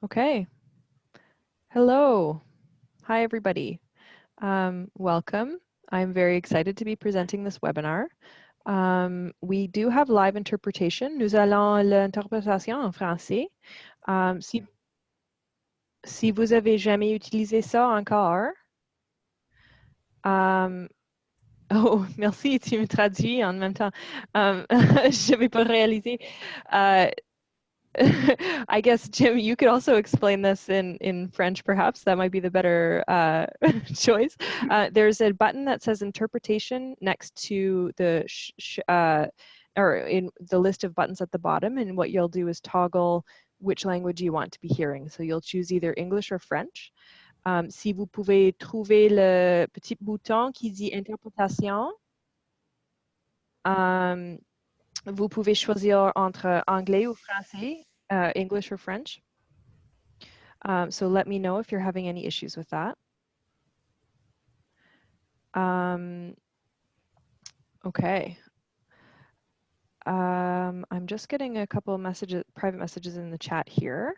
Okay. Hello. Hi, everybody. Welcome. I'm very excited to be presenting this webinar. We do have live interpretation. Nous allons l'interprétation en français. Si vous avez jamais utilisé ça encore, oh, merci, tu me traduis en même temps. Je n'avais pas réalisé. I guess, Jim, you could also explain this in French, perhaps. That might be the better choice. There's a button that says interpretation next to the or in the list of buttons at the bottom, and what you'll do is toggle which language you want to be hearing. So you'll choose either English or French. Si vous pouvez trouver le petit bouton qui dit interprétation, vous pouvez choisir entre anglais ou français, English or French. So let me know if you're having any issues with that. Okay. I'm just getting a couple of messages, private messages in the chat here.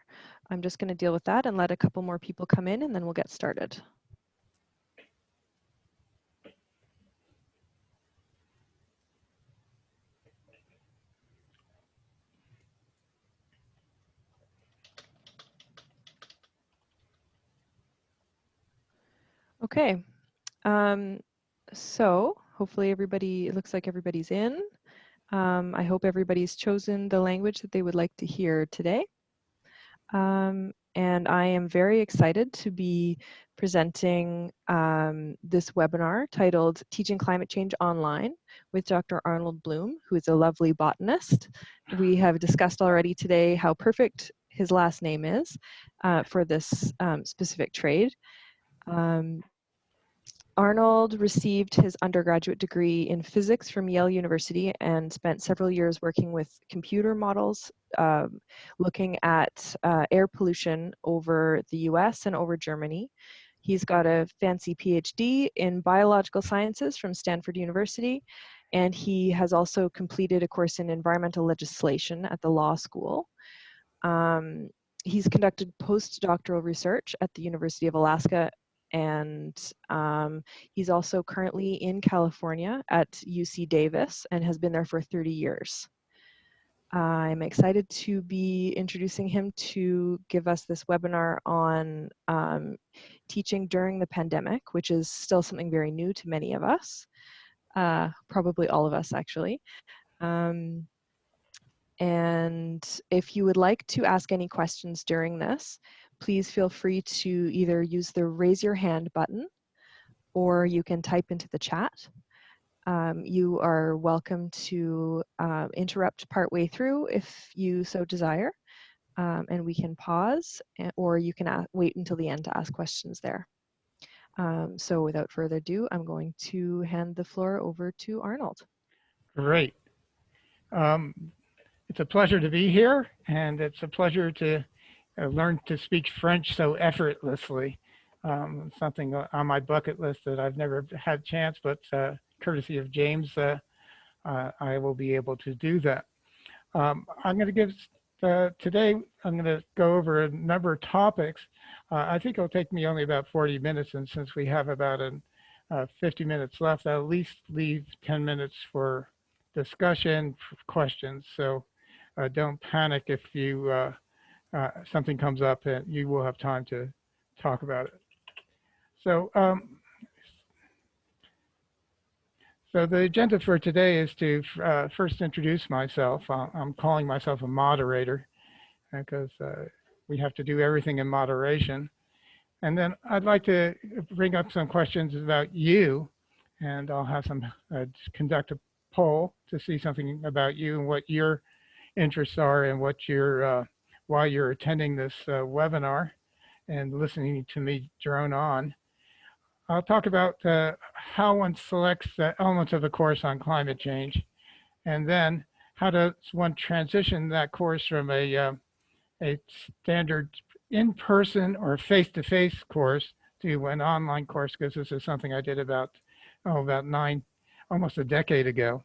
I'm just going to deal with that and let a couple more people come in, and then we'll get started. Okay. So hopefully everybody, it looks like everybody's in. I hope everybody's chosen the language that they would like to hear today. And I am very excited to be presenting this webinar titled Teaching Climate Change Online with Dr. Arnold Bloom, who is a lovely botanist. We have discussed already today how perfect his last name is for this specific trade. Arnold received his undergraduate degree in physics from Yale University and spent several years working with computer models, looking at air pollution over the US and over Germany. He's got a fancy PhD in biological sciences from Stanford University, and he has also completed a course in environmental legislation at the law school. He's conducted postdoctoral research at the University of Alaska, and he's also currently in California at UC Davis and has been there for 30 years. I'm excited to be introducing him to give us this webinar on teaching during the pandemic, which is still something very new to many of us, probably all of us actually. And if you would like to ask any questions during this, please feel free to either use the raise your hand button or you can type into the chat. You are welcome to interrupt partway through if you so desire, and we can pause, or you can wait until the end to ask questions there. So without further ado, I'm going to hand the floor over to Arnold. Great. It's a pleasure to be here, and it's a pleasure to learn to speak French so effortlessly. Something on my bucket list that I've never had a chance, but courtesy of James, I will be able to do that. I'm going to give, today, I'm going to go over a number of topics. I think it'll take me only about 40 minutes, and since we have about 50 minutes left, I'll at least leave 10 minutes for discussion, for questions. So don't panic if you something comes up, and you will have time to talk about it. So, so the agenda for today is to first introduce myself. I'm calling myself a moderator because we have to do everything in moderation. And then I'd like to bring up some questions about you, and I'll have some conduct a poll to see something about you and what your interests are and what your why you're attending this webinar and listening to me drone on. I'll talk about how one selects the elements of a course on climate change, and then how does one transition that course from a standard in-person or face-to-face course to an online course, because this is something I did about almost a decade ago,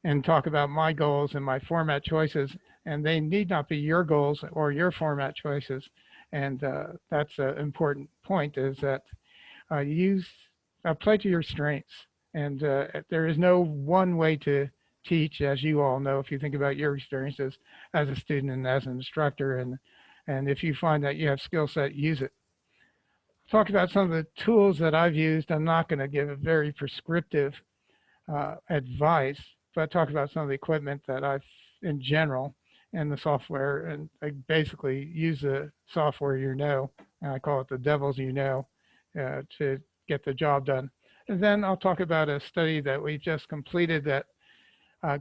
and talk about my goals and my format choices, and they need not be your goals or your format choices, And that's an important point, is that play to your strengths. And there is no one way to teach, as you all know, if you think about your experiences as a student and as an instructor. And if you find that you have skill set, use it. Talk about some of the tools that I've used. I'm not going to give a very prescriptive advice, but talk about some of the equipment that I've, in general, and the software. And I basically use the software and I call it the devil's to get the job done. And then I'll talk about a study that we just completed that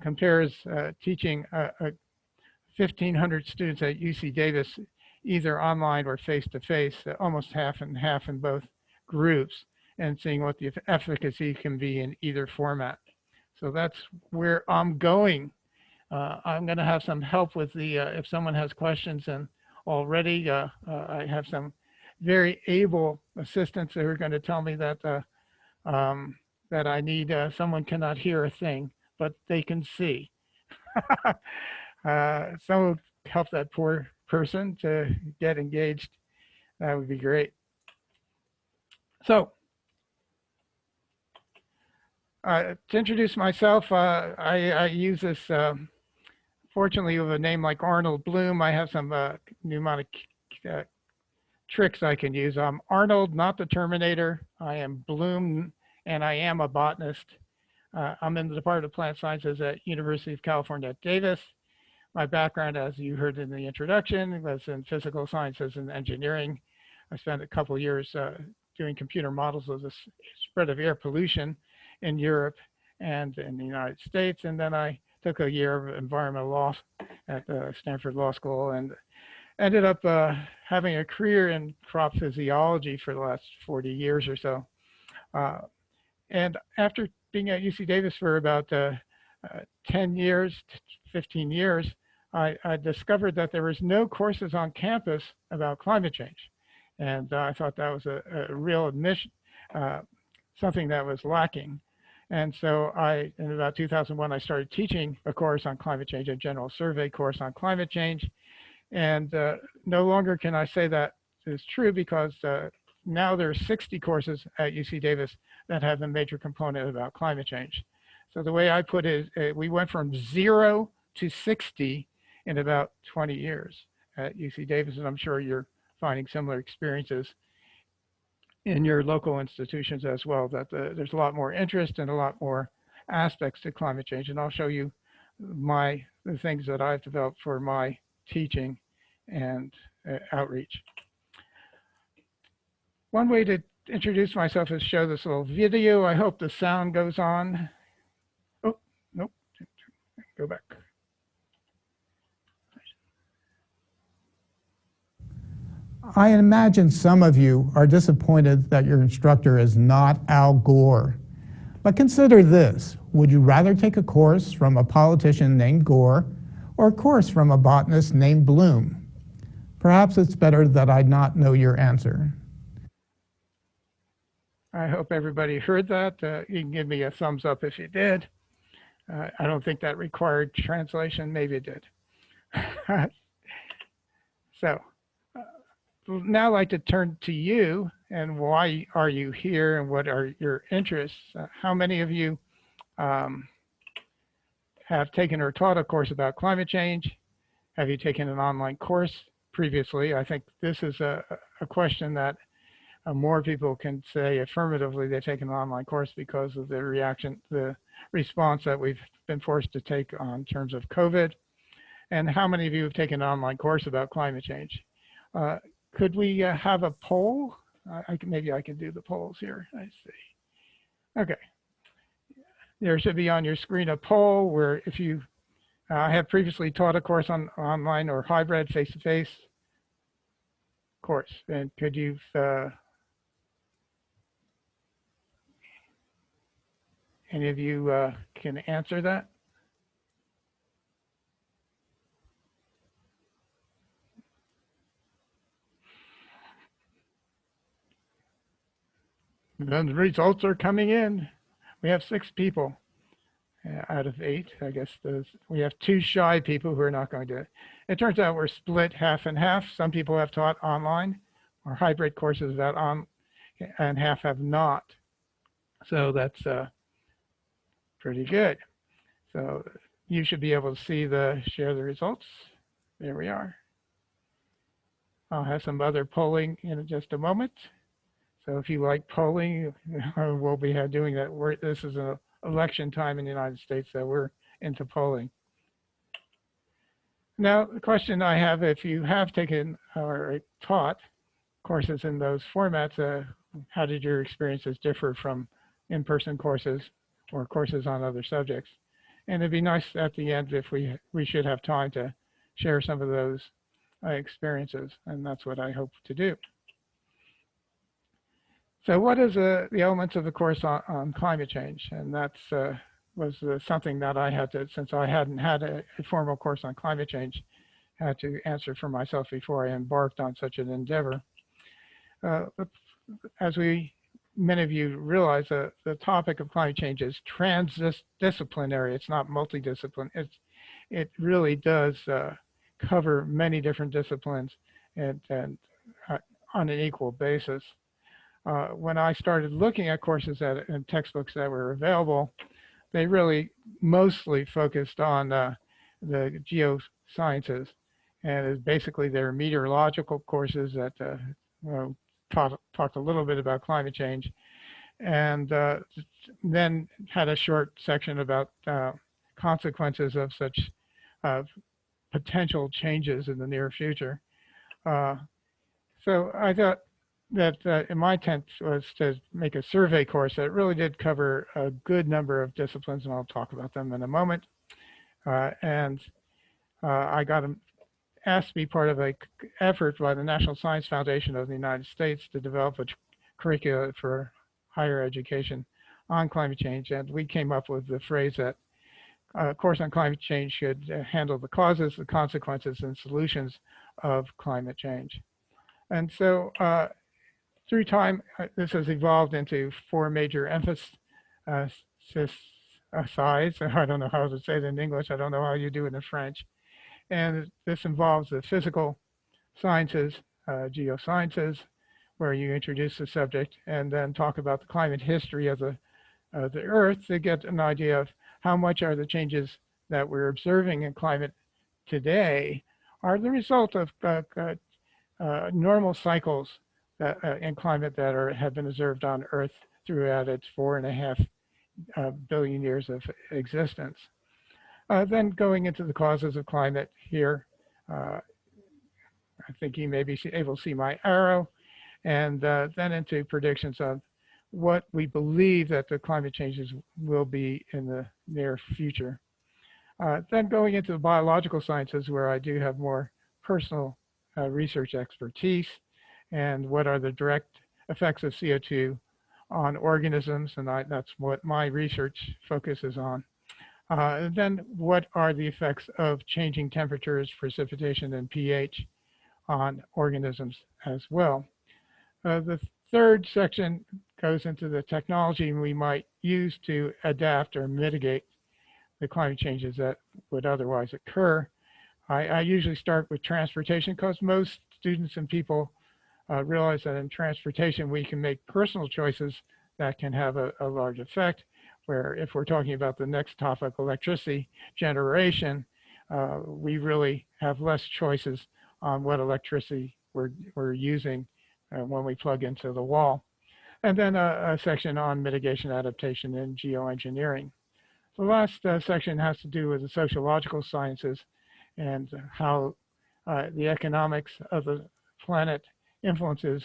compares teaching 1,500 students at UC Davis, either online or face-to-face, almost half and half in both groups, and seeing what the efficacy can be in either format. So that's where I'm going. I'm going to have some help with the, if someone has questions, and already I have some very able assistants who are going to tell me that that I need, someone cannot hear a thing, but they can see. Someone help that poor person to get engaged. That would be great. So to introduce myself, I use this, fortunately, with a name like Arnold Bloom, I have some mnemonic tricks I can use. I'm Arnold, not the Terminator. I am Bloom, and I am a botanist. I'm in the Department of Plant Sciences at University of California at Davis. My background, as you heard in the introduction, was in physical sciences and engineering. I spent a couple of years doing computer models of the spread of air pollution in Europe and in the United States. And then I took a year of environmental law at Stanford Law School and ended up having a career in crop physiology for the last 40 years or so. And after being at UC Davis for about 10 years, 15 years, I discovered that there was no courses on campus about climate change. And I thought that was a real admission, something that was lacking. And so in about 2001, I started teaching a course on climate change, a general survey course on climate change. And no longer can I say that is true, because now there are 60 courses at UC Davis that have a major component about climate change. So the way I put it is we went from 0 to 60 in about 20 years at UC Davis, and I'm sure you're finding similar experiences in your local institutions as well, that there's a lot more interest and a lot more aspects to climate change. And I'll show you the things that I've developed for my teaching and outreach. One way to introduce myself is show this little video. I hope the sound goes on. Oh, nope, go back. I imagine some of you are disappointed that your instructor is not Al Gore. But consider this: would you rather take a course from a politician named Gore or a course from a botanist named Bloom? Perhaps it's better that I not know your answer. I hope everybody heard that. You can give me a thumbs up if you did. I don't think that required translation. Maybe it did. So now I'd like to turn to you, and why are you here, and what are your interests? How many of you have taken or taught a course about climate change? Have you taken an online course previously? I think this is a question that more people can say affirmatively they've taken an online course because of the response that we've been forced to take on terms of COVID. And how many of you have taken an online course about climate change? Could we have a poll? Maybe I can do the polls here. I see. Okay. There should be on your screen a poll where if you have previously taught a course on online or hybrid face-to-face course, and could you any of you can answer that? And then the results are coming in. We have 6 people. out of 8. I guess we have 2 shy people who are not going to. It turns out we're split half and half. Some people have taught online or hybrid courses that on, and half have not. So that's pretty good. So you should be able to see share the results. There we are. I'll have some other polling in just a moment. So if you like polling, we'll be doing that. This is an election time in the United States, so we're into polling. Now, the question I have, if you have taken or taught courses in those formats, how did your experiences differ from in-person courses or courses on other subjects? And it'd be nice at the end if we should have time to share some of those experiences, and that's what I hope to do. So what is the elements of the course on climate change? And that's was something that I had to, since I hadn't had a formal course on climate change, had to answer for myself before I embarked on such an endeavor. As many of you realize, the topic of climate change is transdisciplinary. It's not multidiscipline. It really does cover many different disciplines and on an equal basis. When I started looking at courses and textbooks that were available, they really mostly focused on the geosciences, and basically they're meteorological courses that talked a little bit about climate change, and then had a short section about consequences of such potential changes in the near future. So I thought that my intent was to make a survey course that really did cover a good number of disciplines, and I'll talk about them in a moment. I got asked to be part of an effort by the National Science Foundation of the United States to develop a curricula for higher education on climate change, and we came up with the phrase that a course on climate change should handle the causes, the consequences, and solutions of climate change. And so through time, this has evolved into 4 major emphases. I don't know how to say it in English. I don't know how you do it in French. And this involves the physical sciences, geosciences, where you introduce the subject and then talk about the climate history of the Earth to get an idea of how much are the changes that we're observing in climate today are the result of normal cycles in climate that have been observed on Earth throughout its 4.5 billion years of existence. Then going into the causes of climate here, I think you may be able to see my arrow, and then into predictions of what we believe that the climate changes will be in the near future. Then going into the biological sciences, where I do have more personal research expertise, and what are the direct effects of CO2 on organisms, and that's what my research focuses on. Then what are the effects of changing temperatures, precipitation, and pH on organisms as well. The third section goes into the technology we might use to adapt or mitigate the climate changes that would otherwise occur. I usually start with transportation because most students and people realize that in transportation we can make personal choices that can have a large effect, where if we're talking about the next topic, electricity generation, we really have less choices on what electricity we're using when we plug into the wall. And then a section on mitigation, adaptation, and geoengineering. The last section has to do with the sociological sciences and how the economics of the planet influences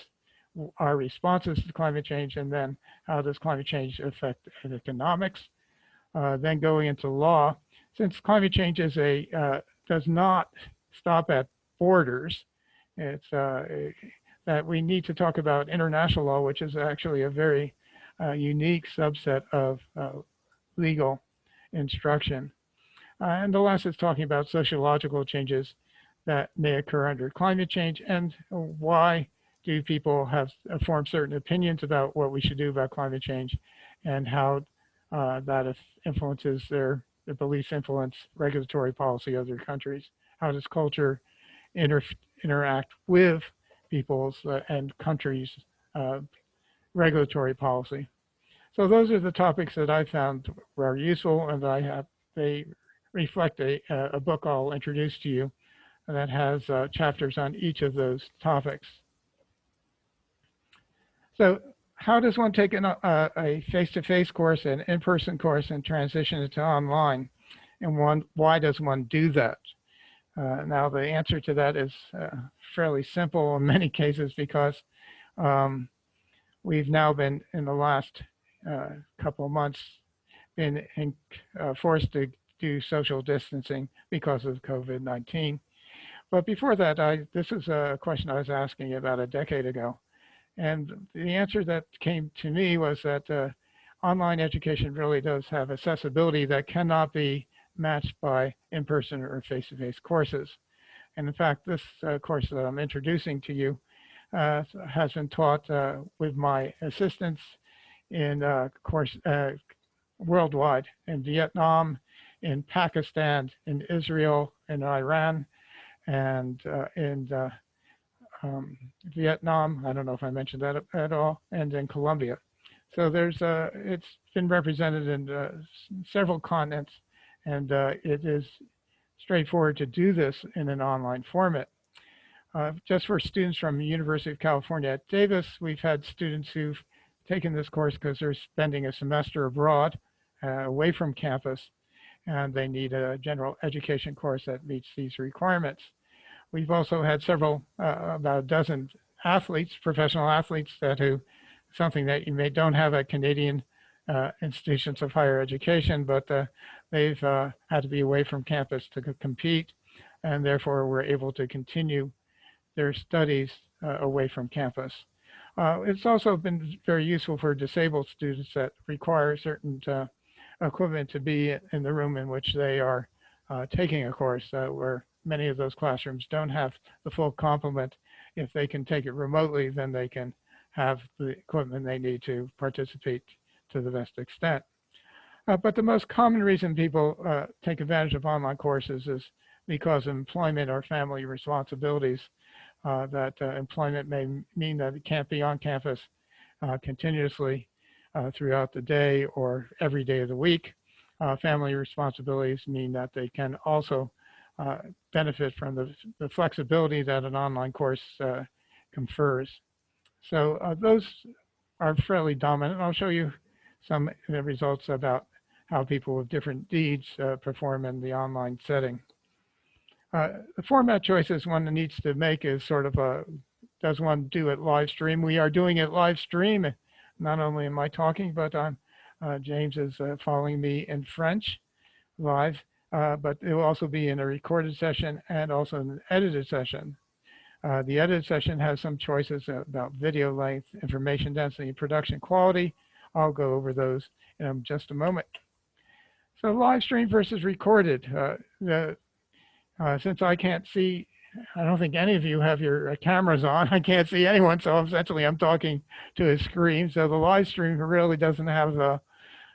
our responses to climate change, and then how does climate change affect economics. Then going into law, since climate change is does not stop at borders, it's that we need to talk about international law, which is actually a very unique subset of legal instruction. And the last is talking about sociological changes that may occur under climate change, and why do people have formed certain opinions about what we should do about climate change, and how that influences their beliefs influence regulatory policy of their countries. How does culture interact with people's and countries' regulatory policy? So those are the topics that I found were useful, and they reflect a book I'll introduce to you that has chapters on each of those topics. So how does one take a face-to-face course, an in-person course, and transition it to online? And why does one do that? Now, the answer to that is fairly simple in many cases, because we've now been, in the last couple of months, been forced to do social distancing because of COVID-19. But before that, this is a question I was asking about a decade ago. And the answer that came to me was that online education really does have accessibility that cannot be matched by in-person or face-to-face courses. And in fact, this course that I'm introducing to you has been taught with my assistants in worldwide, in Vietnam, in Pakistan, in Israel, in Iran, and in Vietnam. I don't know if I mentioned that at all, and in Colombia. So it's been represented in several continents, and it is straightforward to do this in an online format. Just for students from the University of California at Davis, we've had students who've taken this course because they're spending a semester abroad, away from campus, and they need a general education course that meets these requirements. We've also had several, about a dozen athletes, professional athletes, something that you don't have at Canadian institutions of higher education, but they've had to be away from campus to compete, and therefore were able to continue their studies away from campus. It's also been very useful for disabled students that require certain equipment to be in the room in which they are taking a course, where many of those classrooms don't have the full complement. If they can take it remotely, then they can have the equipment they need to participate to the best extent. But the most common reason people take advantage of online courses is because of employment or family responsibilities. That employment may mean that it can't be on campus continuously throughout the day or every day of the week. Family responsibilities mean that they can also benefit from the flexibility that an online course confers. So those are fairly dominant. I'll show you some results about how people with different needs perform in the online setting. The format choices one needs to make is sort of does one do it live stream? We are doing it live stream. Not only am I talking, but James is following me in French live, but it will also be in a recorded session and also in an edited session. The edited session has some choices about video length, information density, and production quality. I'll go over those in just a moment. So live stream versus recorded. Since I can't see, I don't think any of you have your cameras on. I can't see anyone, so essentially I'm talking to a screen. So the live stream really doesn't have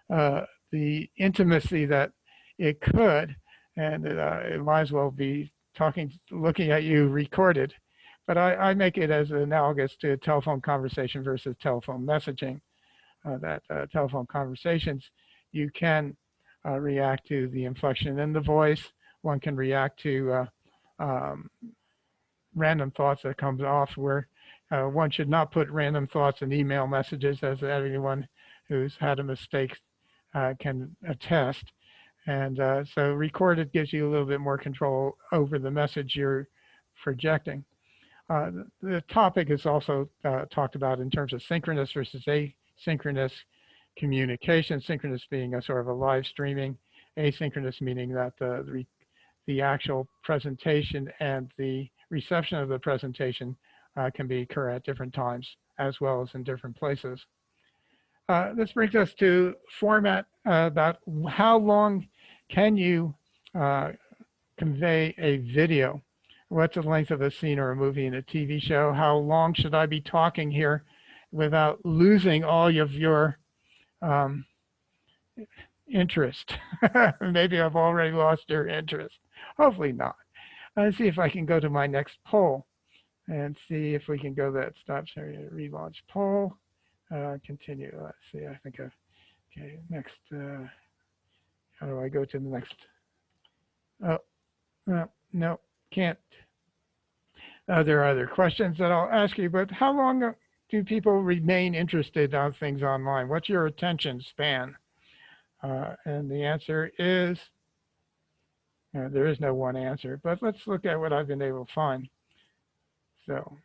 the intimacy that it could, and it might as well be looking at you recorded. But I make it as analogous to a telephone conversation versus telephone messaging. Telephone conversations, you can react to the inflection in the voice. One can react to random thoughts that comes off, where one should not put random thoughts in email messages, as anyone who's had a mistake can attest. And so recorded gives you a little bit more control over the message you're projecting. The topic is also talked about in terms of synchronous versus asynchronous communication, synchronous being a sort of a live streaming, asynchronous meaning that the actual presentation and the reception of the presentation can occur at different times as well as in different places. This brings us to format, about how long can you convey a video? What's the length of a scene or a movie in a TV show? How long should I be talking here without losing all of your interest. Maybe I've already lost your interest. Hopefully not. Let's see if I can go to my next poll and see if we can go that stop. Sorry, relaunch poll. Continue. Let's see. I think okay. Next. How do I go to the next? Oh, no, can't. There are other questions that I'll ask you, but how long do people remain interested on things online? What's your attention span? And the answer is, there is no one answer, but let's look at what I've been able to find. So,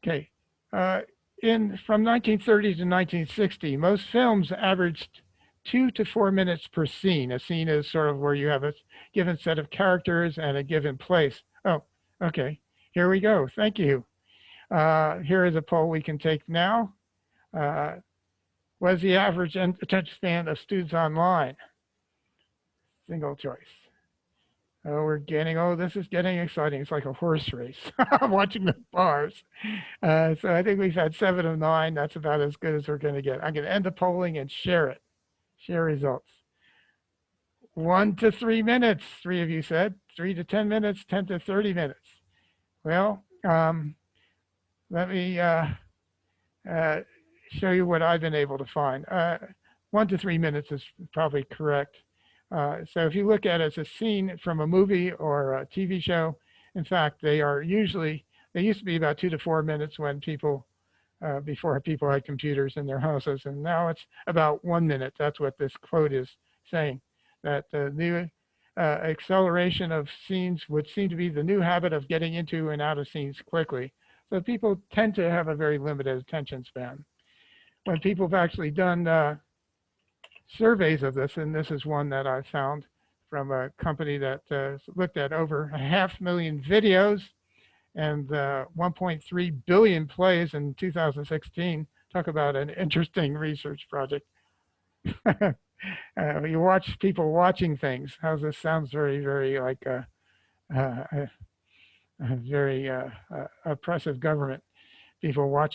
okay, from 1930 to 1960, most films averaged 2 to 4 minutes per scene. A scene is sort of where you have a given set of characters and a given place. Oh, okay, here we go. Thank you. Here is a poll we can take now. What is the average attention span of students online? Single choice. Oh, this is getting exciting. It's like a horse race. I'm watching the bars. So I think we've had 7 of 9. That's about as good as we're going to get. I'm going to end the polling and share it. Share results. 1 to 3 minutes, 3 of you said. 3 to 10 minutes, 10 to 30 minutes. Well, let me show you what I've been able to find. 1 to 3 minutes is probably correct. So if you look at it as a scene from a movie or a TV show, in fact, they used to be about 2 to 4 minutes when before people had computers in their houses, and now it's about 1 minute. That's what this quote is saying, that the new acceleration of scenes would seem to be the new habit of getting into and out of scenes quickly. So people tend to have a very limited attention span. When people have actually done surveys of this, and this is one that I found from a company that looked at over 500,000 videos and 1.3 billion plays in 2016. Talk about an interesting research project. You watch people watching things. How's this? Sounds very, very like a very oppressive government. People watch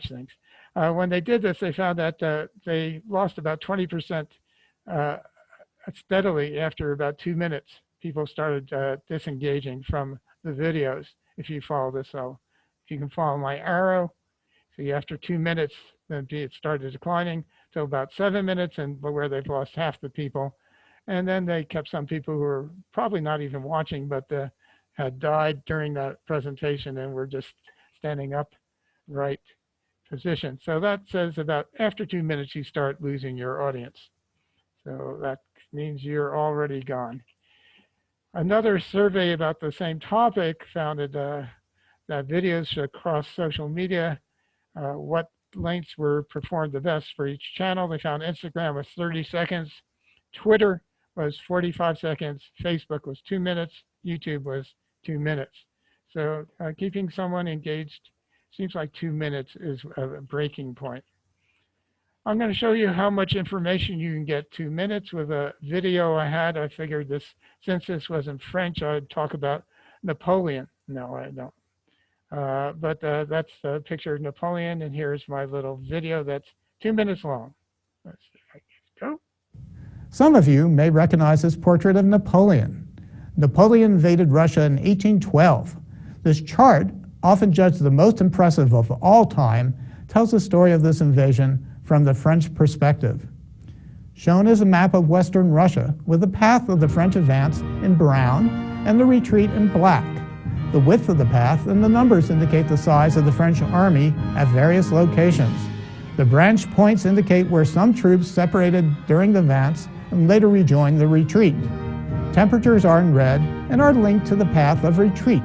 things. When they did this, they found that they lost about 20% steadily after about 2 minutes. People started disengaging from the videos. If you follow this, if you can follow my arrow, see after 2 minutes, then it started declining to about 7 minutes, and where they've lost half the people. And then they kept some people who were probably not even watching, but had died during that presentation and were just standing up right position. So that says about after 2 minutes, you start losing your audience. So that means you're already gone. Another survey about the same topic found that videos across social media, what lengths were performed the best for each channel. They found Instagram was 30 seconds, Twitter was 45 seconds, Facebook was 2 minutes, YouTube was 2 minutes. So keeping someone engaged seems like 2 minutes is a breaking point. I'm going to show you how much information you can get 2 minutes with a video I had. I figured this, since this was in French, I'd talk about Napoleon. No, I don't. But that's a picture of Napoleon, and here's my little video that's 2 minutes long. Let's see if I can go. Some of you may recognize this portrait of Napoleon. Napoleon invaded Russia in 1812. This chart, often judged the most impressive of all time, tells the story of this invasion from the French perspective. Shown is a map of Western Russia with the path of the French advance in brown and the retreat in black. The width of the path and the numbers indicate the size of the French army at various locations. The branch points indicate where some troops separated during the advance and later rejoined the retreat. Temperatures are in red and are linked to the path of retreat.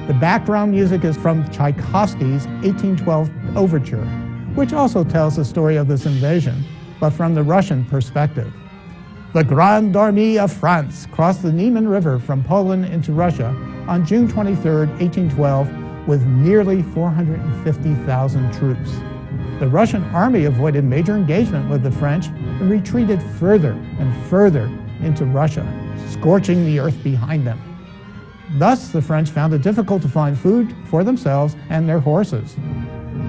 The background music is from Tchaikovsky's 1812 overture, which also tells the story of this invasion, but from the Russian perspective. The Grande Armée of France crossed the Niemen River from Poland into Russia on June 23, 1812, with nearly 450,000 troops. The Russian army avoided major engagement with the French and retreated further and further into Russia, scorching the earth behind them. Thus, the French found it difficult to find food for themselves and their horses.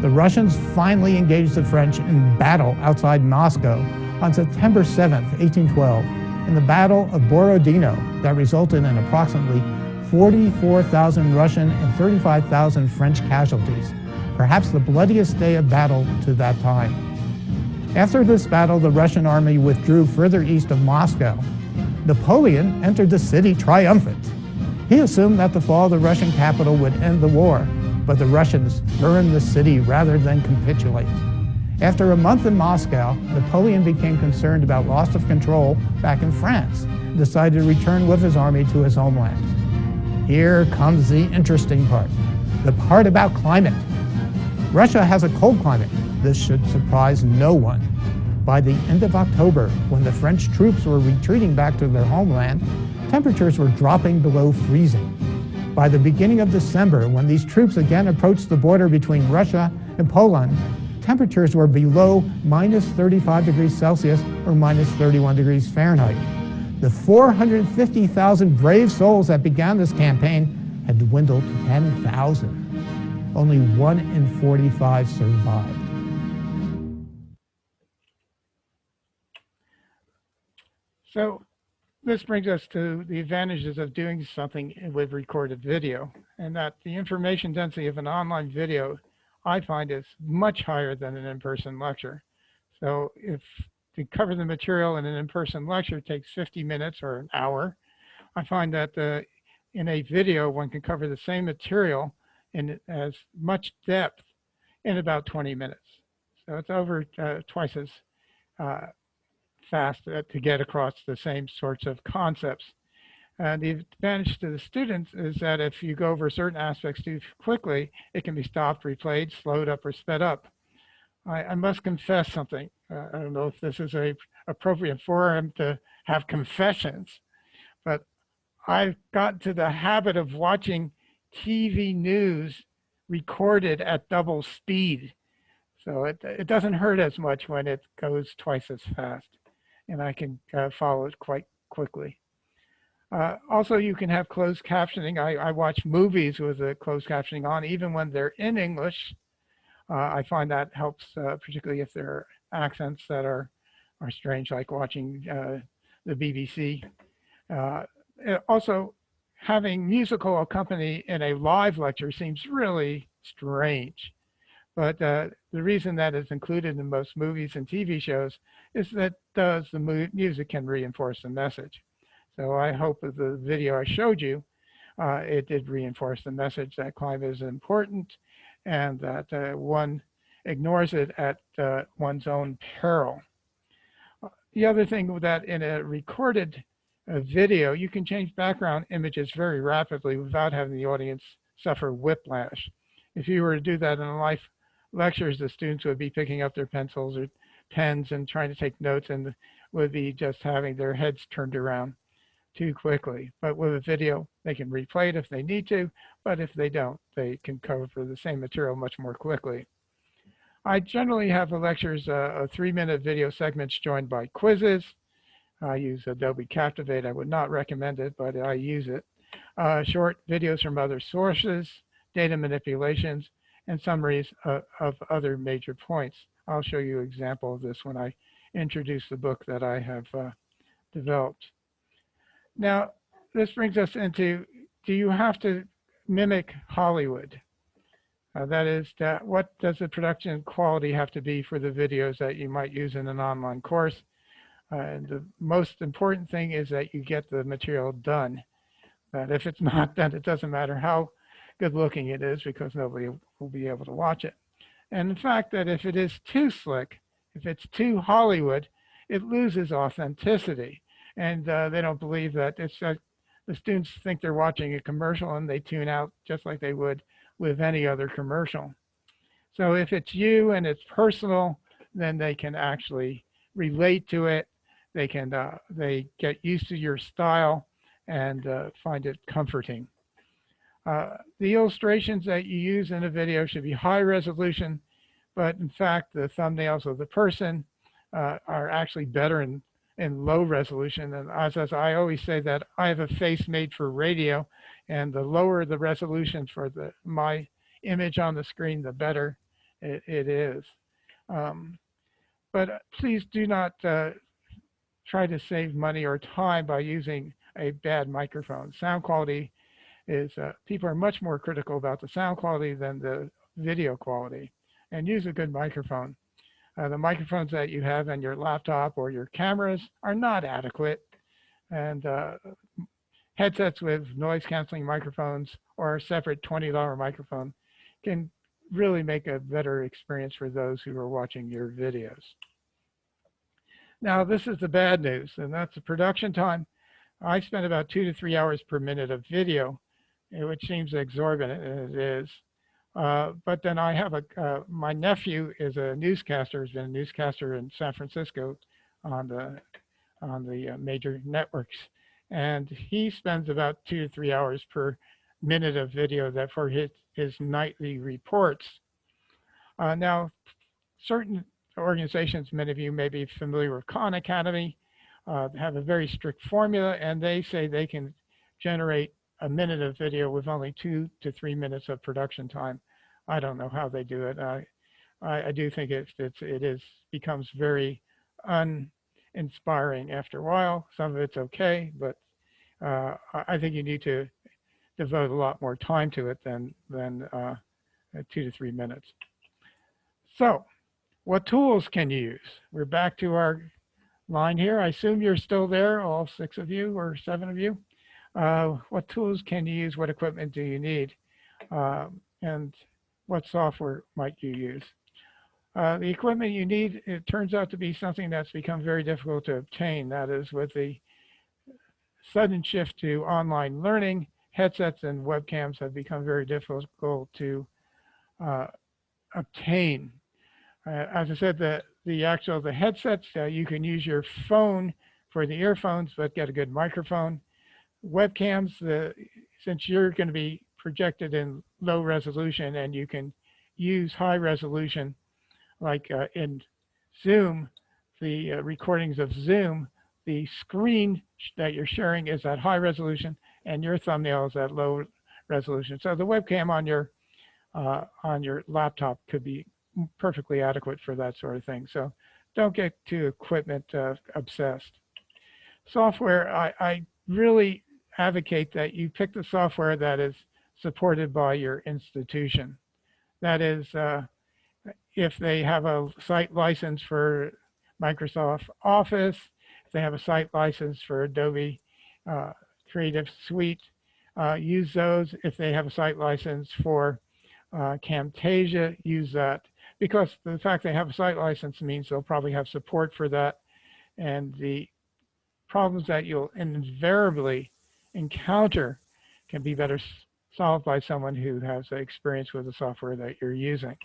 The Russians finally engaged the French in battle outside Moscow on September 7, 1812, in the Battle of Borodino that resulted in approximately 44,000 Russian and 35,000 French casualties, perhaps the bloodiest day of battle to that time. After this battle, the Russian army withdrew further east of Moscow. Napoleon entered the city triumphant. He assumed that the fall of the Russian capital would end the war, but the Russians burned the city rather than capitulate. After a month in Moscow, Napoleon became concerned about loss of control back in France and decided to return with his army to his homeland. Here comes the interesting part, the part about climate. Russia has a cold climate. This should surprise no one. By the end of October, when the French troops were retreating back to their homeland, temperatures were dropping below freezing. By the beginning of December, when these troops again approached the border between Russia and Poland, temperatures were below minus 35 degrees Celsius or minus 31 degrees Fahrenheit. The 450,000 brave souls that began this campaign had dwindled to 10,000. Only 1 in 45 survived. So this brings us to the advantages of doing something with recorded video, and that the information density of an online video I find is much higher than an in-person lecture. So if to cover the material in an in-person lecture takes 50 minutes or an hour, I find that in a video one can cover the same material in as much depth in about 20 minutes. So it's over twice as fast to get across the same sorts of concepts. And the advantage to the students is that if you go over certain aspects too quickly, it can be stopped, replayed, slowed up, or sped up. I must confess something. I don't know if this is a appropriate forum to have confessions, but I've gotten to the habit of watching TV news recorded at double speed. So it doesn't hurt as much when it goes twice as fast, and I can follow it quite quickly. Also, you can have closed captioning. I watch movies with the closed captioning on, even when they're in English. I find that helps, particularly if there are accents that are strange, like watching the BBC. Also, having musical accompany in a live lecture seems really strange. But the reason that is included in most movies and TV shows is that the music can reinforce the message. So I hope that the video I showed you, it did reinforce the message that climate is important and that one ignores it at one's own peril. The other thing with that, in a recorded video, you can change background images very rapidly without having the audience suffer whiplash. If you were to do that in live lectures, the students would be picking up their pencils or pens and trying to take notes, and would be just having their heads turned around too quickly. But with a video, they can replay it if they need to, but if they don't, they can cover the same material much more quickly. I generally have the lectures 3-minute video segments joined by quizzes. I use Adobe Captivate. I would not recommend it, but I use it. Short videos from other sources, data manipulations, and summaries of other major points. I'll show you an example of this when I introduce the book that I have developed. Now, this brings us into, do you have to mimic Hollywood? That is, what does the production quality have to be for the videos that you might use in an online course? And the most important thing is that you get the material done. That if it's not done, it doesn't matter how good looking it is, because nobody will be able to watch it. And in fact, that if it is too slick, if it's too Hollywood, it loses authenticity. And they don't believe that. It's the students think they're watching a commercial and they tune out just like they would with any other commercial. So if it's you and it's personal, then they can actually relate to it. They can they get used to your style and find it comforting. The illustrations that you use in a video should be high resolution, but in fact, the thumbnails of the person are actually better in low resolution. And as I always say, that I have a face made for radio, and the lower the resolution for my image on the screen, the better it is. But please do not try to save money or time by using a bad microphone. Sound quality is, people are much more critical about the sound quality than the video quality. And use a good microphone. The microphones that you have on your laptop or your cameras are not adequate. And headsets with noise canceling microphones or a separate $20 microphone can really make a better experience for those who are watching your videos. Now, this is the bad news, and that's the production time. I spend about 2 to 3 hours per minute of video, which seems exorbitant, and it is. But then I have my nephew is a newscaster, has been a newscaster in San Francisco on the major networks. And he spends about 2 to 3 hours per minute of video that for his nightly reports. Now, certain organizations, many of you may be familiar with Khan Academy, have a very strict formula, and they say they can generate a minute of video with only 2 to 3 minutes of production time. I don't know how they do it. I do think it becomes very uninspiring after a while. Some of it's okay, but I think you need to devote a lot more time to it than 2 to 3 minutes. So, what tools can you use? We're back to our line here. I assume you're still there, all 6 of you or 7 of you. What tools can you use? What equipment do you need? And what software might you use? The equipment you need, it turns out to be something that's become very difficult to obtain. That is, with the sudden shift to online learning, headsets and webcams have become very difficult to obtain. As I said, the headsets, you can use your phone for the earphones, but get a good microphone. Webcams, since you're going to be projected in low resolution and you can use high resolution, like in Zoom, the recordings of Zoom, the screen that you're sharing is at high resolution and your thumbnail is at low resolution. So the webcam on your laptop could be perfectly adequate for that sort of thing. So don't get too equipment obsessed. Software, I really advocate that you pick the software that is supported by your institution. That is, if they have a site license for Microsoft Office, if they have a site license for Adobe Creative Suite, use those. If they have a site license for Camtasia, use that. Because the fact they have a site license means they'll probably have support for that. And the problems that you'll invariably encounter can be better solved by someone who has experience with the software that you're using.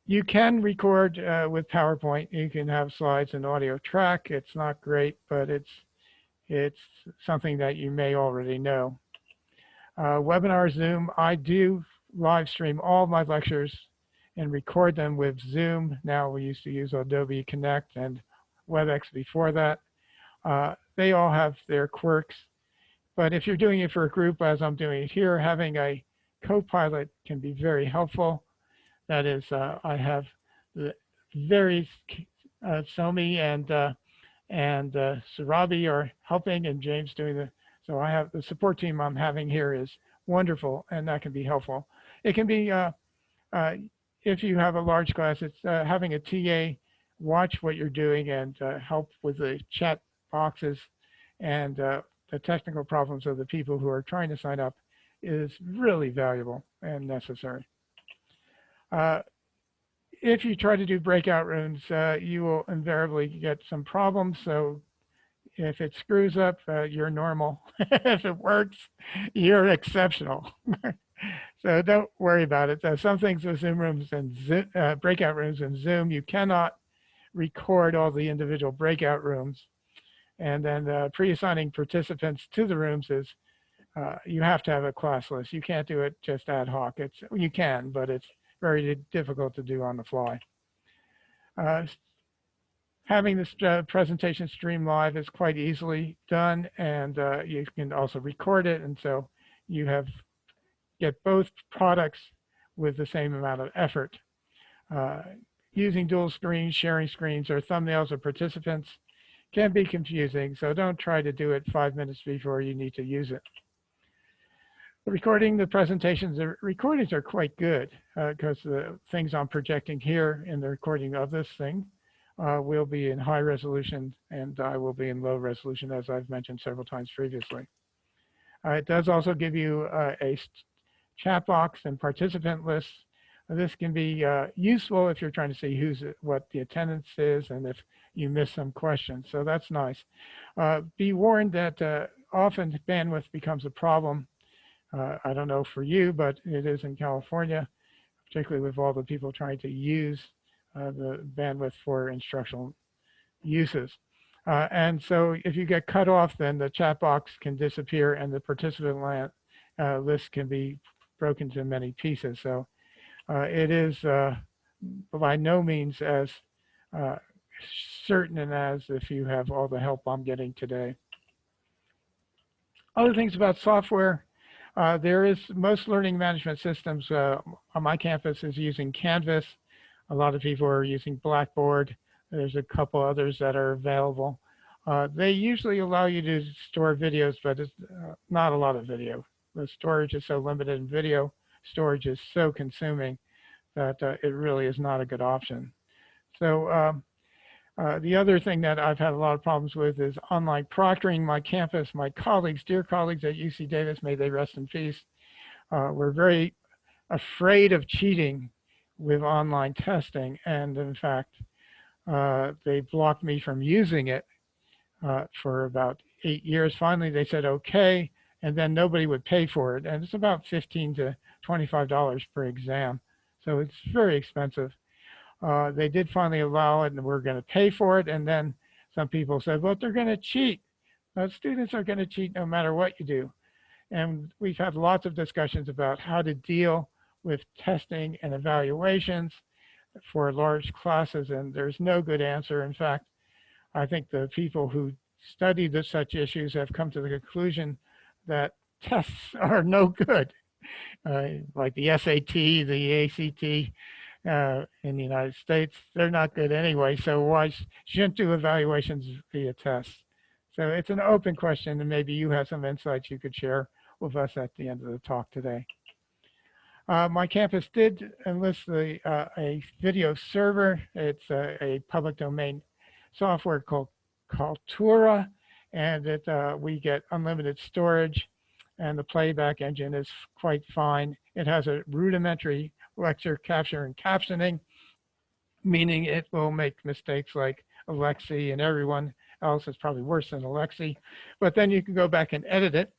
You can record with PowerPoint. You can have slides and audio track. It's not great, but it's something that you may already know. Webinar Zoom, I do live stream all my lectures and record them with Zoom. Now we used to use Adobe Connect and WebEx before that. They all have their quirks, but if you're doing it for a group, as I'm doing it here, having a co-pilot can be very helpful. That is, I have the very Somi and Sarabi are helping, and James doing the. So I have the support team I'm having here is wonderful, and that can be helpful. It can be if you have a large class, it's having a TA watch what you're doing and help with the chat boxes and the technical problems of the people who are trying to sign up is really valuable and necessary. If you try to do breakout rooms, you will invariably get some problems. So if it screws up, you're normal. If it works, you're exceptional. So don't worry about it. Some things with Zoom rooms and breakout rooms in Zoom, you cannot record all the individual breakout rooms. And then pre-assigning participants to the rooms is, you have to have a class list. You can't do it just ad hoc. You can, but it's very difficult to do on the fly. Having this presentation stream live is quite easily done, and you can also record it, and so you get both products with the same amount of effort. Using dual screens, sharing screens, or thumbnails of participants can be confusing, so don't try to do it 5 minutes before you need to use it. Recording the presentations, the recordings are quite good because the things I'm projecting here in the recording of this thing will be in high resolution, and I will be in low resolution, as I've mentioned several times previously. It does also give you a chat box and participant lists. This can be useful if you're trying to see what the attendance is and if you miss some questions. So that's nice. Be warned that often bandwidth becomes a problem. I don't know for you, but it is in California, particularly with all the people trying to use the bandwidth for instructional uses. And so if you get cut off, then the chat box can disappear and the participant list can be broken to many pieces. So it is by no means as certain as if you have all the help I'm getting today. Other things about software, most learning management systems on my campus is using Canvas. A lot of people are using Blackboard. There's a couple others that are available. They usually allow you to store videos, but it's not a lot of video. The storage is so limited, and video storage is so consuming that it really is not a good option. So the other thing that I've had a lot of problems with is online proctoring. My campus, my colleagues, dear colleagues at UC Davis, may they rest in peace, were very afraid of cheating with online testing. And in fact, they blocked me from using it for about 8 years. Finally, they said, okay, and then nobody would pay for it. And it's about $15 to $25 per exam. So it's very expensive. They did finally allow it, and we're going to pay for it. And then some people said, well, they're going to cheat. Students are going to cheat no matter what you do. And we've had lots of discussions about how to deal with testing and evaluations for large classes, and there's no good answer. In fact, I think the people who study such issues have come to the conclusion that tests are no good, like the SAT, the ACT in the United States. They're not good anyway, so why shouldn't do evaluations via tests? So it's an open question, and maybe you have some insights you could share with us at the end of the talk today. My campus did enlist a video server. It's a public domain software called coauthored, and we get unlimited storage, and the playback engine is quite fine. It has a rudimentary lecture capture and captioning, meaning it will make mistakes like Alexi, and everyone else is probably worse than Alexi. But then you can go back and edit it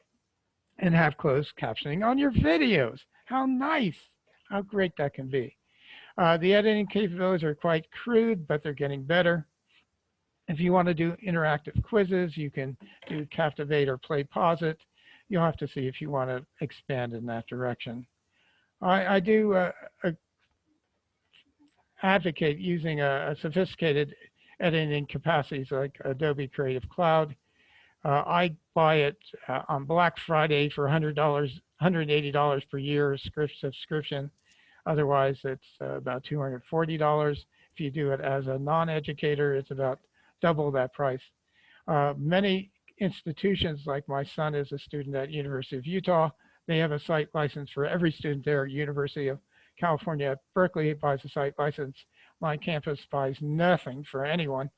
and have closed captioning on your videos. How nice, how great that can be. The editing capabilities are quite crude, but they're getting better. If you want to do interactive quizzes, you can do Captivate or Play Pause It. You'll have to see if you want to expand in that direction. I do advocate using a sophisticated editing capacities like Adobe Creative Cloud. I buy it on Black Friday for $100, $180 per year subscription. Otherwise, it's about $240. If you do it as a non-educator, it's about double that price. Many institutions, like my son is a student at University of Utah, they have a site license for every student there. University of California at Berkeley buys a site license. My campus buys nothing for anyone,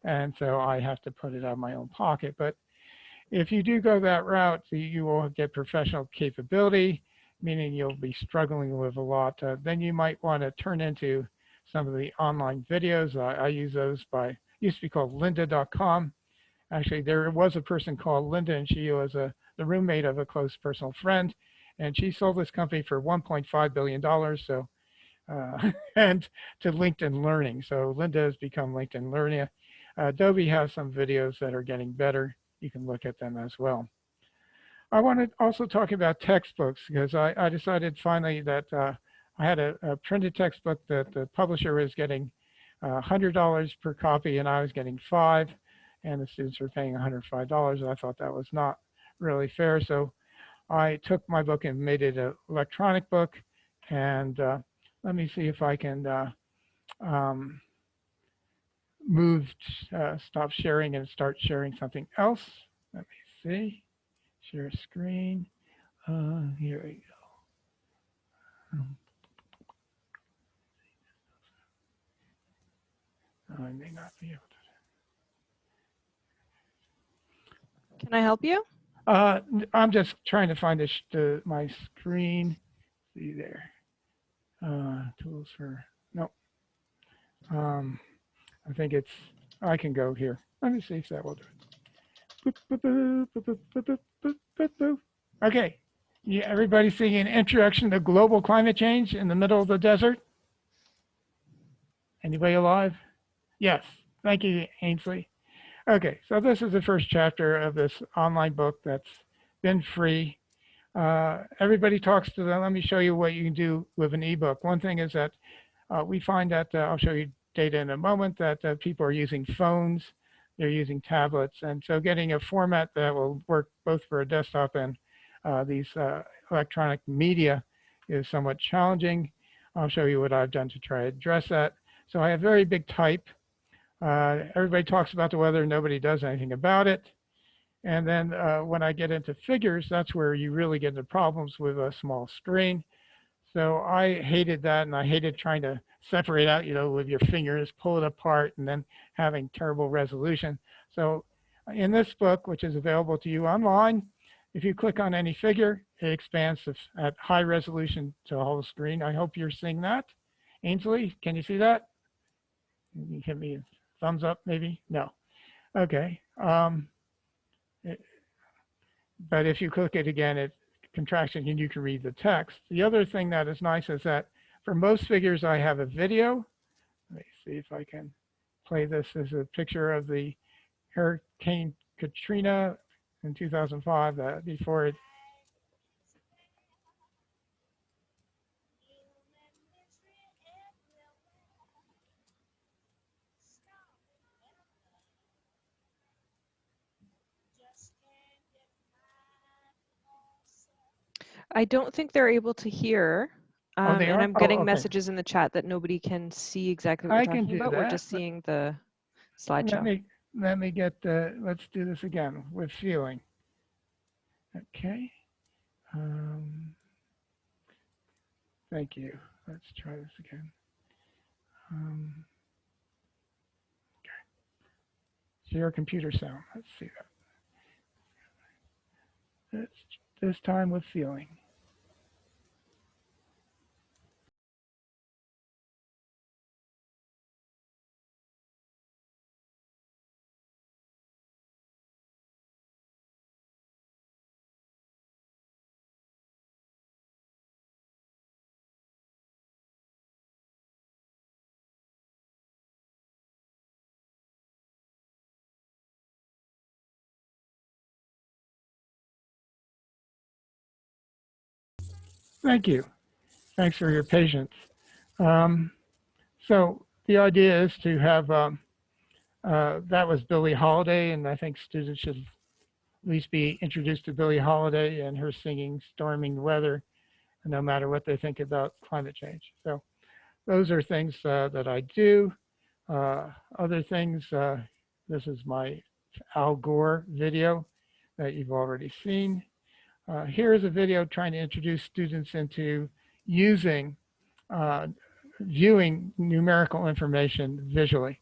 and so I have to put it out of my own pocket. But if you do go that route, you will get professional capability, meaning you'll be struggling with a lot. Then you might want to turn into some of the online videos. I use those used to be called lynda.com. Actually, there was a person called Linda, and she was the roommate of a close personal friend, and she sold this company for $1.5 billion. So, and to LinkedIn Learning. So Linda has become LinkedIn Learning. Adobe has some videos that are getting better. You can look at them as well. I want to also talk about textbooks, because I decided finally that I had a printed textbook that the publisher was getting $100 per copy, and I was getting $5, and the students were paying $105. I thought that was not really fair, so I took my book and made it an electronic book. And let me see if I can stop sharing and start sharing something else. Let me see. Share screen. Here we go. I may not be able to. Can I help you? I'm just trying to find my screen. See there. Tools for, no. I think I can go here. Let me see if that will do it. Okay. Yeah, everybody seeing an introduction to global climate change in the middle of the desert? Anybody alive? Yes. Thank you, Ainsley. Okay, so this is the first chapter of this online book that's been free. Everybody talks to them. Let me show you what you can do with an ebook. One thing is that we find that, I'll show you data in a moment, that people are using phones, they're using tablets, and so getting a format that will work both for a desktop and these electronic media is somewhat challenging. I'll show you what I've done to try to address that. So I have very big type. Everybody talks about the weather, nobody does anything about it. And then when I get into figures, that's where you really get into problems with a small screen. So I hated that, and I hated trying to separate out, with your fingers, pull it apart, and then having terrible resolution. So in this book, which is available to you online, if you click on any figure, it expands at high resolution to the whole screen. I hope you're seeing that. Ainsley, can you see that? You can give me a thumbs up, maybe? No. Okay. But if you click it again, it contracts and you can read the text. The other thing that is nice is that for most figures, I have a video. Let me see if I can play this as a picture of the Hurricane Katrina in 2005, before it. I don't think they're able to hear. Oh, they are? And I'm getting okay. messages in the chat that nobody can see exactly what we're talking about. We're just seeing the slideshow. Let me get let's do this again with feeling. Okay. Thank you. Let's try this again. Okay. Zero computer sound. Let's see that. This time with feeling. Thank you. Thanks for your patience. So the idea is to have, that was Billie Holiday, and I think students should at least be introduced to Billie Holiday and her singing Storming Weather, no matter what they think about climate change. So those are things that I do. Other things, this is my Al Gore video that you've already seen. Here's a video trying to introduce students into using, viewing numerical information visually.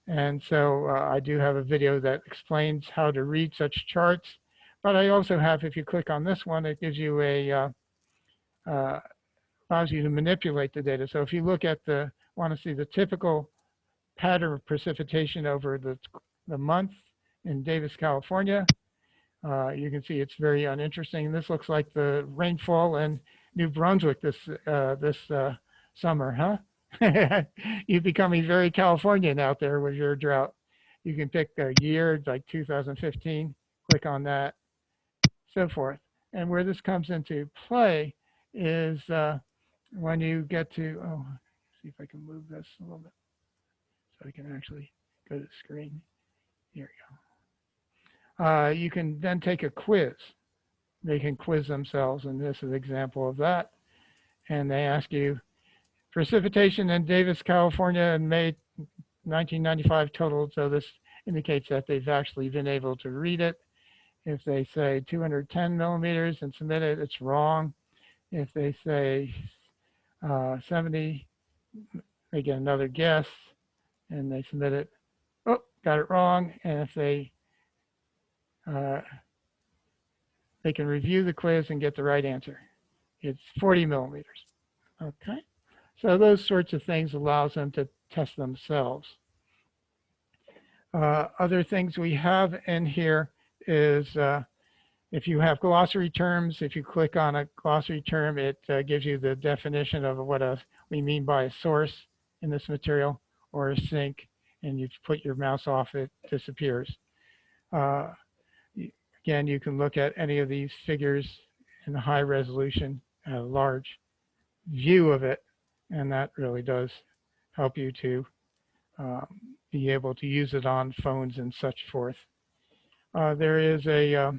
And so I do have a video that explains how to read such charts. But I also have, if you click on this one, it gives you allows you to manipulate the data. So if you look at want to see the typical pattern of precipitation over the month in Davis, California, you can see it's very uninteresting. This looks like the rainfall in New Brunswick this summer, huh? You're becoming very Californian out there with your drought. You can pick a year like 2015, click on that, so forth. And where this comes into play is when you get to, see if I can move this a little bit so I can actually go to the screen. Here we go. You can then take a quiz. They can quiz themselves, and this is an example of that. And they ask you, Precipitation in Davis, California in May 1995 totaled, so this indicates that they've actually been able to read it. If they say 210 millimeters and submit it, it's wrong. If they say 70, they get another guess and they submit it. Oh, got it wrong. And if they can review the quiz and get the right answer. It's 40 millimeters. Okay. So those sorts of things allows them to test themselves. Other things we have in here is if you have glossary terms, if you click on a glossary term, it gives you the definition of what we mean by a source in this material or a sink, and you put your mouse off, it disappears. Again, you can look at any of these figures in high resolution, a large view of it, and that really does help you to be able to use it on phones and such forth. There is a,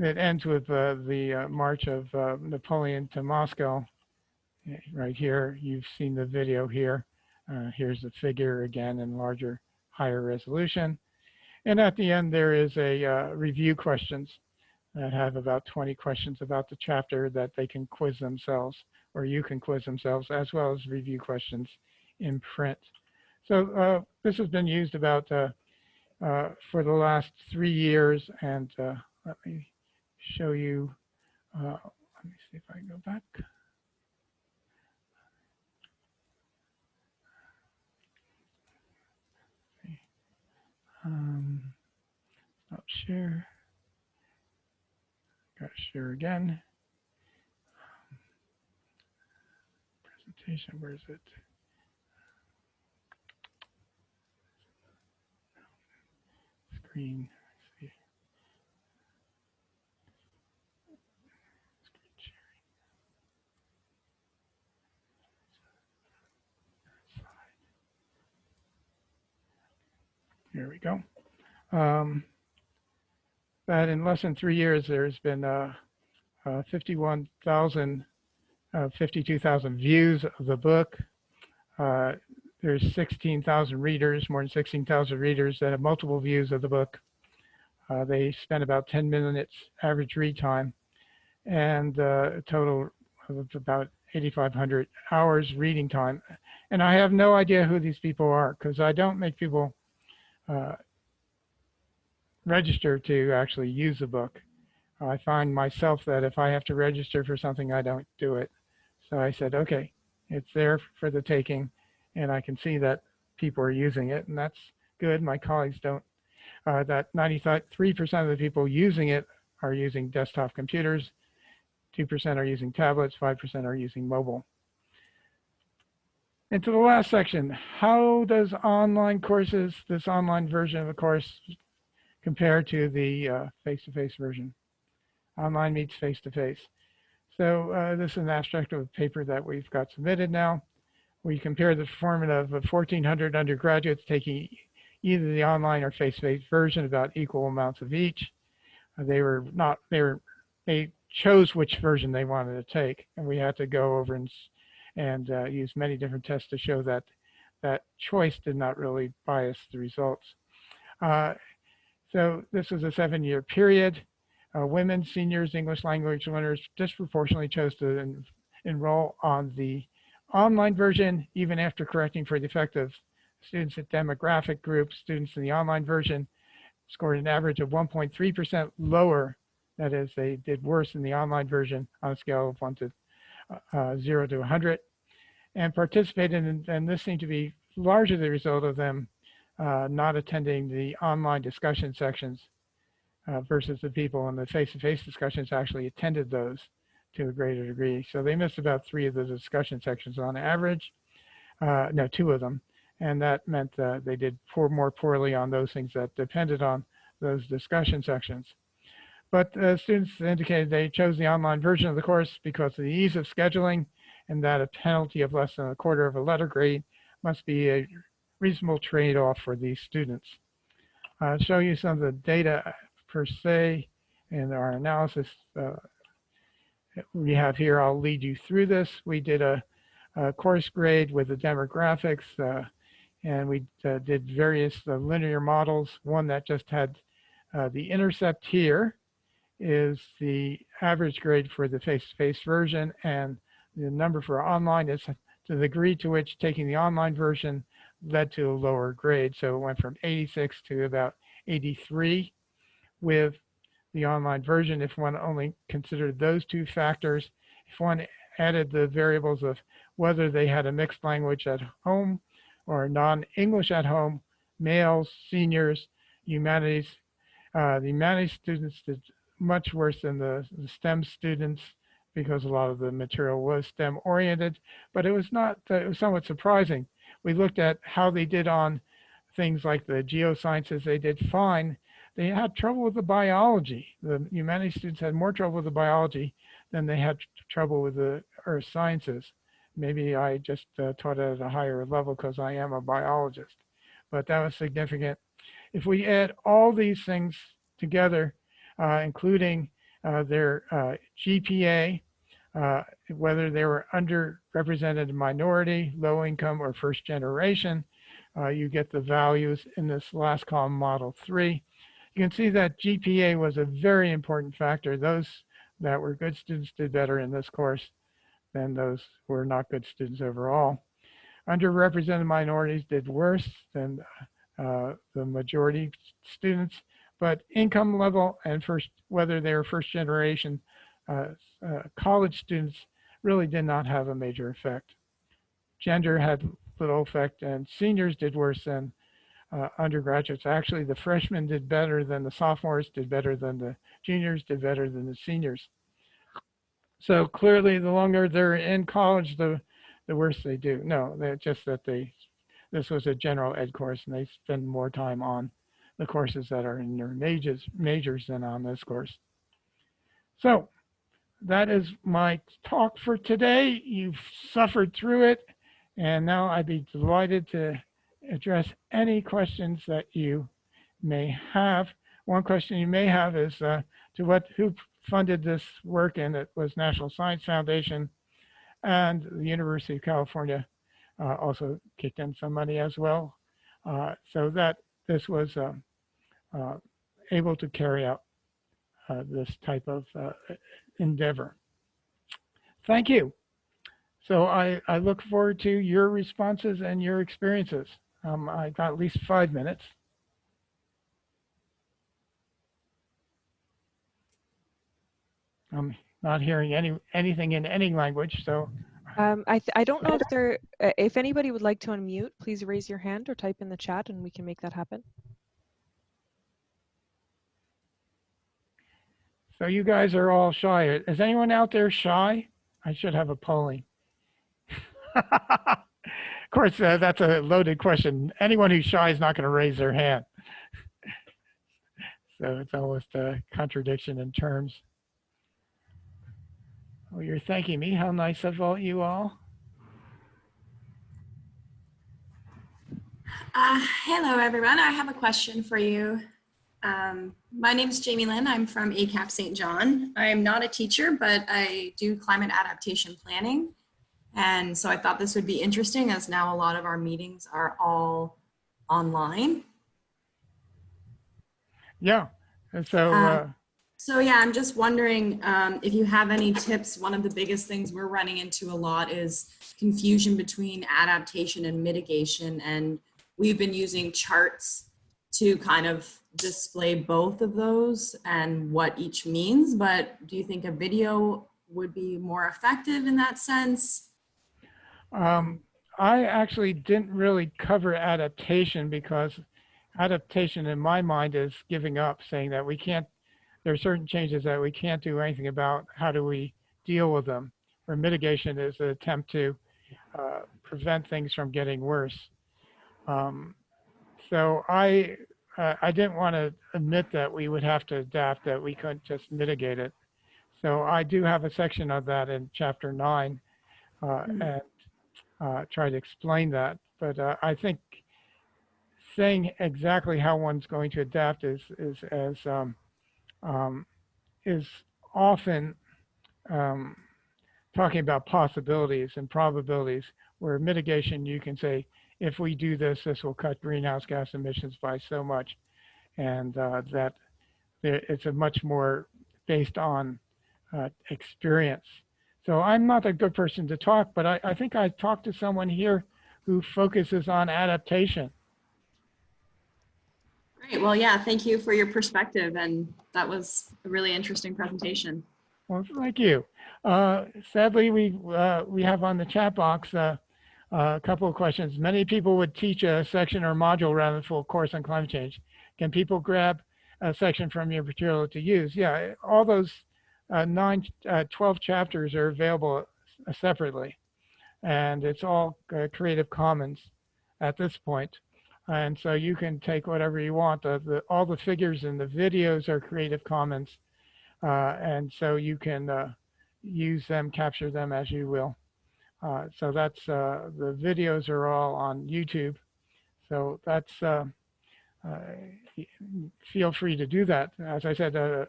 it ends with the march of Napoleon to Moscow. Right here, you've seen the video here. Here's the figure again in larger, higher resolution. And at the end, there is a review questions that have about 20 questions about the chapter that they can quiz themselves, or you can quiz themselves, as well as review questions in print. So this has been used about for the last 3 years, and let me show you, let me see if I can go back. Stop share. Got to share again. Presentation, where is it? Screen. Let's see. Screen sharing. Here we go. That in less than 3 years, there's been 52,000 views of the book. There's 16,000 readers, more than 16,000 readers that have multiple views of the book. They spend about 10 minutes average read time, and a total of about 8,500 hours reading time. And I have no idea who these people are, because I don't make people register to actually use the book. I find myself that if I have to register for something, I don't do it. So I said, okay, it's there for the taking, and I can see that people are using it, and that's good. My colleagues don't. That 93% of the people using it are using desktop computers, 2% are using tablets, 5% are using mobile. And to the last section, how does online courses, this online version of the course, compare to the face-to-face version? Online meets face-to-face. So this is an abstract of a paper that we've got submitted now. We compare the performance of 1,400 undergraduates taking either the online or face-to-face version, about equal amounts of each. They chose which version they wanted to take, and we had to go over and use many different tests to show that that choice did not really bias the results. So this was a 7-year period. Women, seniors, English language learners disproportionately chose to enroll on the online version, even after correcting for the effect of students at demographic groups. Students in the online version scored an average of 1.3% lower. That is, they did worse in the online version on a scale of 0 to 100, and participated in, and this seemed to be largely the result of them not attending the online discussion sections versus the people in the face-to-face discussions actually attended those to a greater degree. So they missed about 3 of the discussion sections on average, no, 2 of them. And that meant they did more poorly on those things that depended on those discussion sections. But students indicated they chose the online version of the course because of the ease of scheduling, and that a penalty of less than 1/4 of a letter grade must be a reasonable trade-off for these students. I'll show you some of the data per se in our analysis. we have here, I'll lead you through this. We did a course grade with the demographics, and we did various linear models. One that just had the intercept here is the average grade for the face-to-face version, and the number for online is the degree to which taking the online version led to a lower grade. So it went from 86 to about 83 with the online version if one only considered those two factors. If one added the variables of whether they had a mixed language at home or non-English at home, males, seniors, humanities, the humanities students did much worse than the STEM students because a lot of the material was STEM oriented, but it was not, it was somewhat surprising. We looked at how they did on things like the geosciences. They did fine. They had trouble with the biology. The humanities students had more trouble with the biology than they had trouble with the earth sciences. Maybe I just taught it at a higher level because I am a biologist, but that was significant. If we add all these things together, including their GPA, whether they were underrepresented minority, low income, or first generation, you get the values in this last column, model 3. You can see that GPA was a very important factor. Those that were good students did better in this course than those who were not good students overall. Underrepresented minorities did worse than the majority students, but income level and whether they were first generation college students really did not have a major effect. Gender had little effect, and seniors did worse than undergraduates. Actually, the freshmen did better than the sophomores, did better than the juniors, did better than the seniors. So clearly, the longer they're in college, the worse they do. No, they're just that this was a general ed course, and they spend more time on the courses that are in their majors than on this course. So that is my talk for today. You've suffered through it, and now I'd be delighted to address any questions that you may have. One question you may have is who funded this work, and it was National Science Foundation, and the University of California also kicked in some money as well, so that this was able to carry out this type of endeavor. Thank you. So I look forward to your responses and your experiences. I got at least 5 minutes. I'm not hearing anything in any language, so. I don't know if anybody would like to unmute, please raise your hand or type in the chat and we can make that happen. So you guys are all shy. Is anyone out there shy? I should have a polling. Of course, that's a loaded question. Anyone who's shy is not going to raise their hand. So it's almost a contradiction in terms. Oh, you're thanking me. How nice of you all. Hello, everyone. I have a question for you. My name is Jamie Lynn. I'm from ACAP St. John. I am not a teacher, but I do climate adaptation planning. And so I thought this would be interesting as now a lot of our meetings are all online. Yeah. And so yeah, I'm just wondering if you have any tips. One of the biggest things we're running into a lot is confusion between adaptation and mitigation. And we've been using charts to kind of display both of those and what each means. But do you think a video would be more effective in that sense? I actually didn't really cover adaptation because adaptation in my mind is giving up, saying that we can't, there are certain changes that we can't do anything about. How do we deal with them? Or mitigation is an attempt to prevent things from getting worse. So I didn't want to admit that we would have to adapt, that we couldn't just mitigate it. So I do have a section of that in chapter 9 and try to explain that. But I think saying exactly how one's going to adapt is often talking about possibilities and probabilities, where mitigation, you can say, if we do this, this will cut greenhouse gas emissions by so much. And that it's a much more based on experience. So I'm not a good person to talk, but I think I talked to someone here who focuses on adaptation. Great. Well, yeah, thank you for your perspective. And that was a really interesting presentation. Well, thank you. Sadly, we have on the chat box a couple of questions. Many people would teach a section or module rather than full course on climate change. Can people grab a section from your material to use? Yeah, all those 12 chapters are available separately. And it's all Creative Commons at this point. And so you can take whatever you want. All the figures in the videos are Creative Commons. And so you can use them, capture them as you will. So that's, the videos are all on YouTube. So that's, feel free to do that. As I said,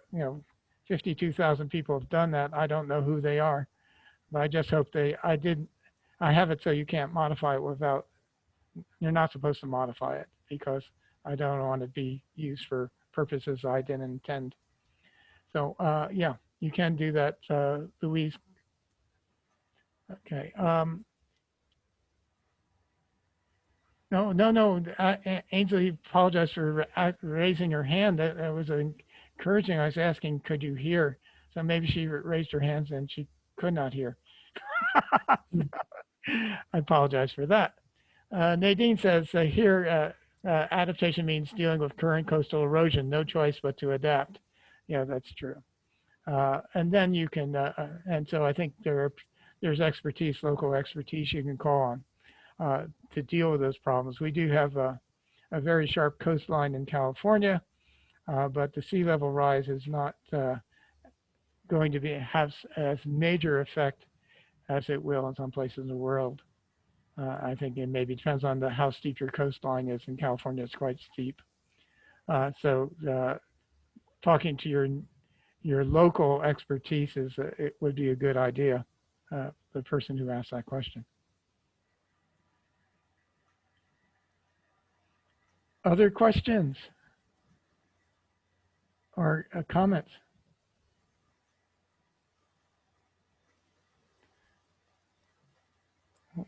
52,000 people have done that. I don't know who they are, but I just hope I have it so you can't modify it without, you're not supposed to modify it because I don't want it to be used for purposes I didn't intend. So yeah, you can do that, Louise. Okay. No. Ainsley apologized for raising her hand. That was encouraging. I was asking, could you hear? So maybe she raised her hands and she could not hear. I apologize for that. Nadine says here, adaptation means dealing with current coastal erosion, no choice but to adapt. Yeah, that's true. And then you can, and so I think there's expertise, local expertise you can call on to deal with those problems. We do have a very sharp coastline in California, but the sea level rise is not going to have as major effect as it will in some places in the world. I think it maybe depends on how steep your coastline is. In California, it's quite steep. So talking to your local expertise it would be a good idea, the person who asked that question. Other questions or comments?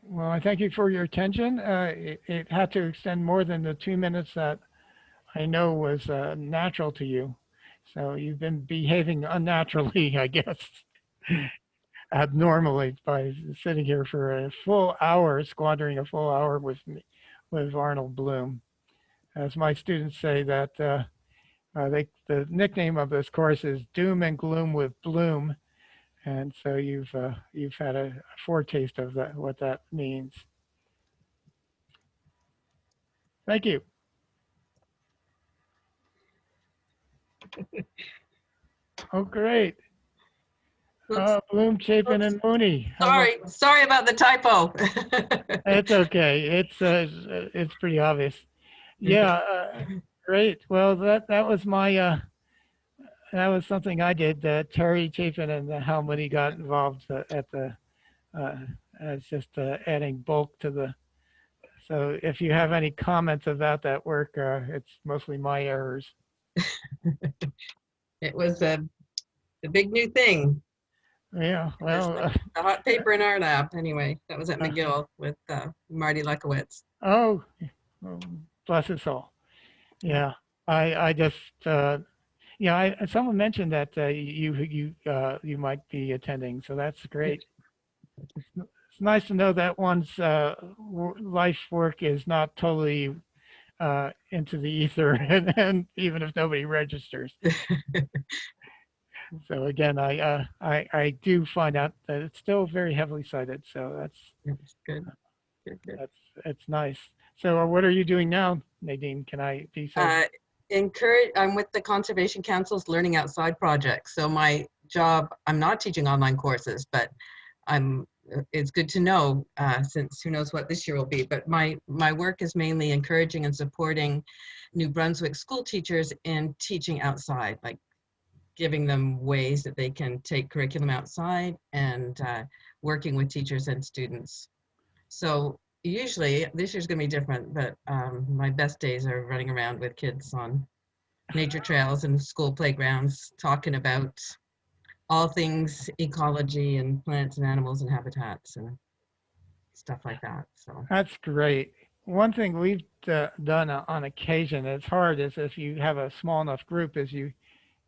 Well, I thank you for your attention. It had to extend more than the 2 minutes that I know was natural to you. So you've been behaving unnaturally, I guess, abnormally by sitting here for a full hour, squandering a full hour with me, with Arnold Bloom. As my students say, that the nickname of this course is Doom and Gloom with Bloom. And so you've had a foretaste of that, what that means. Thank you. Oh, great. Bloom, Chapin, and Mooney. Sorry about the typo. It's okay. It's pretty obvious. Yeah, great. Well, that was my that was something I did. Terry Chapin and how Mooney got involved at the as just adding bulk to the. So if you have any comments about that work, it's mostly my errors. It was the big new thing. Yeah, well, the hot paper in our lab. Anyway, that was at McGill with Marty Lekowitz. Oh, bless his soul. Yeah, I just yeah, someone mentioned that you might be attending, so that's great. It's nice to know that one's life work is not totally into the ether, and even if nobody registers. So again, I do find out that it's still very heavily cited. So that's good. It's nice. So what are you doing now, Nadine? Can I be so? I'm with the Conservation Council's Learning Outside project. So my job, I'm not teaching online courses, but it's good to know since who knows what this year will be. But my work is mainly encouraging and supporting New Brunswick school teachers in teaching outside, like giving them ways that they can take curriculum outside and working with teachers and students. So usually, this year's going to be different, but my best days are running around with kids on nature trails and school playgrounds, talking about all things ecology and plants and animals and habitats and stuff like that. So That's great. One thing we've done on occasion, it's hard, is if you have a small enough group, is you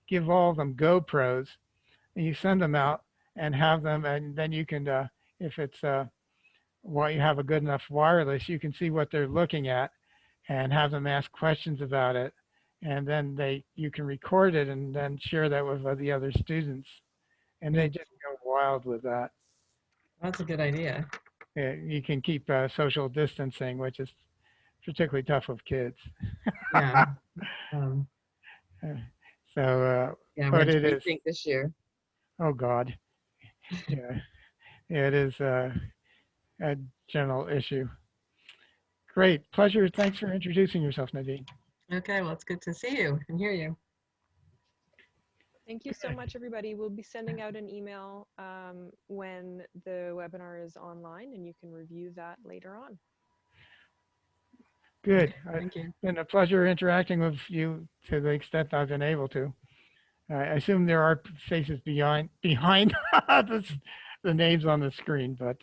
give all of them GoPros and you send them out and have them, and then you can, if it's well, you have a good enough wireless, you can see what they're looking at and have them ask questions about it. And then you can record it and then share that with the other students. And they just go wild with that. that's a good idea. You can keep social distancing, which is particularly tough with kids. Yeah. So, Yeah, we but have to it is, rethink this year. oh God, yeah, it is a general issue. Great, pleasure. Thanks for introducing yourself, Nadine. Okay, well, it's good to see you and hear you. Thank you so much, everybody. We'll be sending out an email when the webinar is online, and you can review that later on. Good. Thank you. It's been a pleasure interacting with you to the extent I've been able to. I assume there are faces behind the names on the screen, but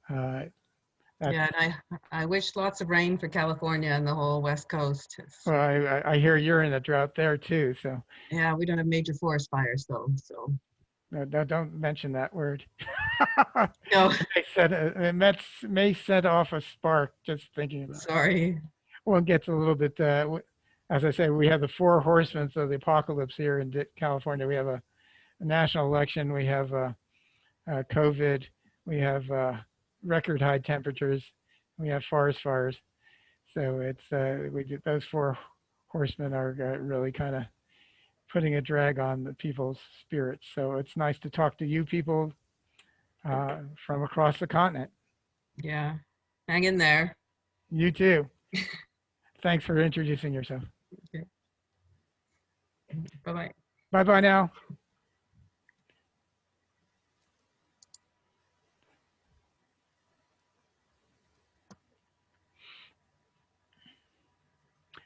Yeah, and I wish lots of rain for California and the whole West Coast. well, I hear you're in a drought there too, so Yeah, we don't have major forest fires though, so. don't mention that word. No, It may set off a spark just thinking about it. sorry. Well, it gets a little bit, as I say, we have the four horsemen of the apocalypse here in California. We have a national election, we have COVID, we have record high temperatures, we have forest fires. So it's those four horsemen are really kind of putting a drag on the people's spirits. So it's nice to talk to you people from across the continent. Yeah, hang in there. You too. Thanks for introducing yourself. Okay. Bye-bye. Bye-bye now.